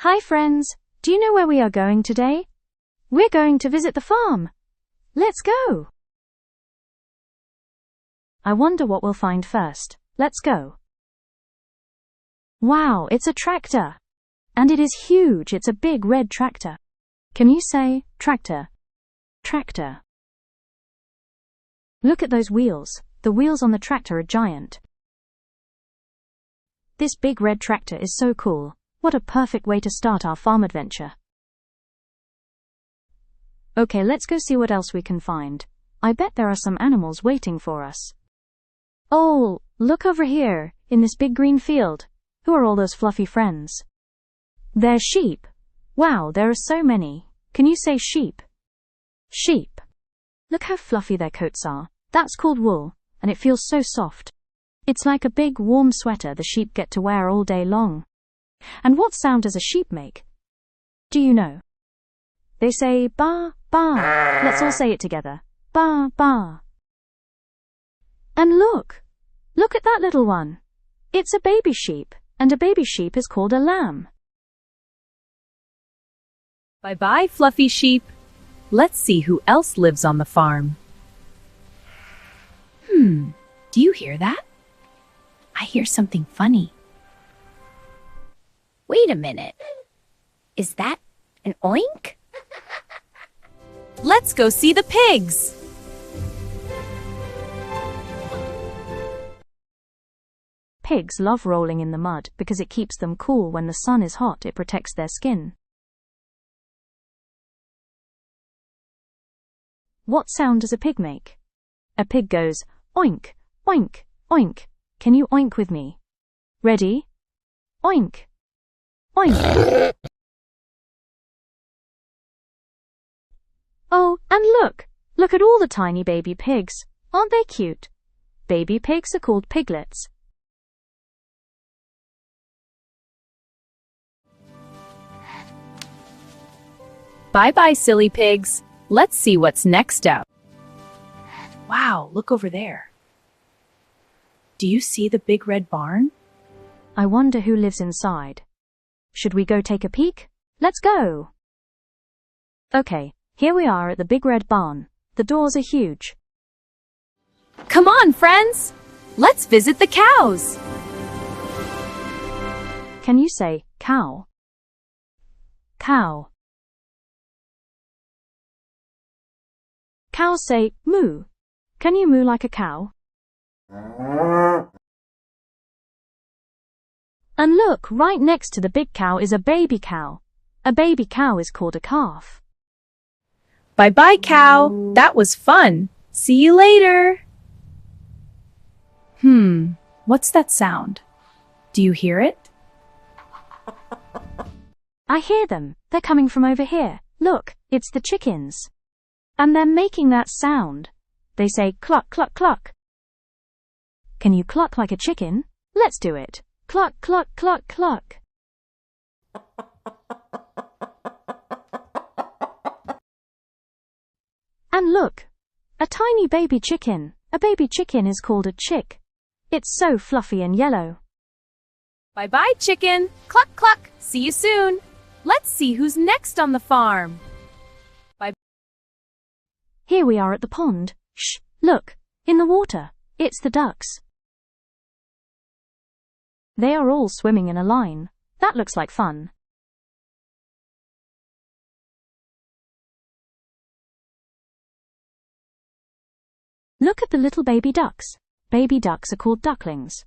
Hi friends, do you know where we are going today? We're going to visit the farm. Let's go. I wonder what we'll find first. Let's go. Wow, it's a tractor. And it is huge. It's a big red tractor. Can you say tractor? Tractor. Look at those wheels. The wheels on the tractor are giant. This big red tractor is so cool. What a perfect way to start our farm adventure. Okay, let's go see what else we can find. I bet there are some animals waiting for us. Oh, look over here, in this big green field. Who are all those fluffy friends? They're sheep. Wow, there are so many. Can you say sheep? Sheep. Look how fluffy their coats are. That's called wool, and it feels so soft. It's like a big warm sweater the sheep get to wear all day long. And what sound does a sheep make? Do you know? They say ba, ba. Let's all say it together. Ba, ba. And look at that little one. It's a baby sheep, and a baby sheep is called a lamb. Bye-bye, fluffy sheep. Let's see who else lives on the farm. Do you hear that? I hear something funny. Wait a minute. Is that an oink? Let's go see the pigs. Pigs love rolling in the mud because it keeps them cool when the sun is hot. It protects their skin. What sound does a pig make? A pig goes oink, oink, oink. Can you oink with me? Ready? Oink, oink. Oh, and look at all the tiny baby pigs. Aren't they cute? Baby pigs are called piglets. Bye-bye, silly pigs. Let's see what's next up. Wow, look over there. Do you see the big red barn? I wonder who lives inside. Should we go take a peek? Let's go! Okay, here we are at the big red barn. The doors are huge. Come on, friends! Let's visit the cows! Can you say cow? Cow. Cows say moo. Can you moo like a cow? And look, right next to the big cow is a baby cow. A baby cow is called a calf. Bye-bye, cow. That was fun. See you later. What's that sound? Do you hear it? I hear them. They're coming from over here. Look, it's the chickens. And they're making that sound. They say cluck, cluck, cluck. Can you cluck like a chicken? Let's do it. Cluck, cluck, cluck, cluck. And look, a tiny baby chicken. A baby chicken is called a chick. It's so fluffy and yellow. Bye-bye, chicken. Cluck, cluck. See you soon. Let's see who's next on the farm. Here we are at the pond. Shh, look, in the water. It's the ducks. They are all swimming in a line. That looks like fun. Look at the little baby ducks. Baby ducks are called ducklings.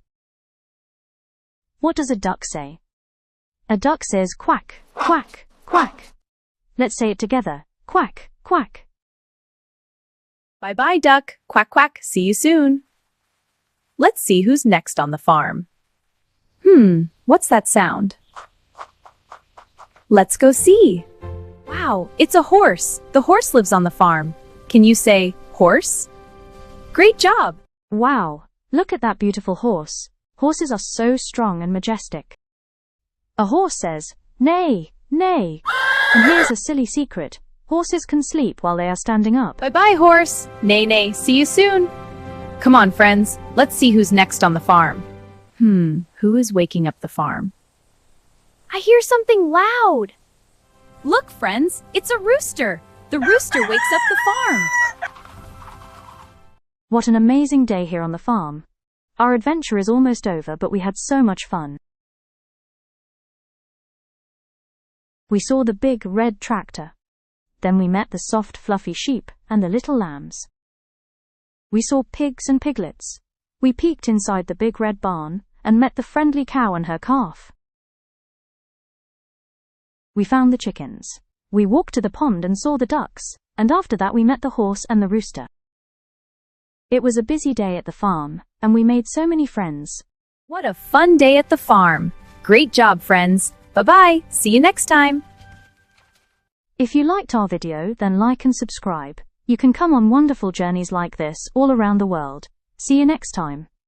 What does a duck say? A duck says quack, quack, quack. Let's say it together. Quack, quack. Bye-bye, duck. Quack, quack. See you soon. Let's see who's next on the farm. What's that sound? Let's go see. Wow, it's a horse. The horse lives on the farm. Can you say horse? Great job. Wow, look at that beautiful horse. Horses are so strong and majestic. A horse says, neigh, neigh. And here's a silly secret. Horses can sleep while they are standing up. Bye-bye, horse. Neigh, neigh. See you soon. Come on, friends. Let's see who's next on the farm. Who is waking up the farm? I hear something loud. Look, friends, it's a rooster. The rooster wakes up the farm. What an amazing day here on the farm. Our adventure is almost over, but we had so much fun. We saw the big red tractor. Then we met the soft fluffy sheep and the little lambs. We saw pigs and piglets. We peeked inside the big red barn and met the friendly cow and her calf. We found the chickens. We walked to the pond and saw the ducks, and after that we met the horse and the rooster. It was a busy day at the farm, and we made so many friends. What a fun day at the farm. Great job, friends. Bye-bye. See you next time. If you liked our video, then like and subscribe. You can come on wonderful journeys like this all around the world. See you next time.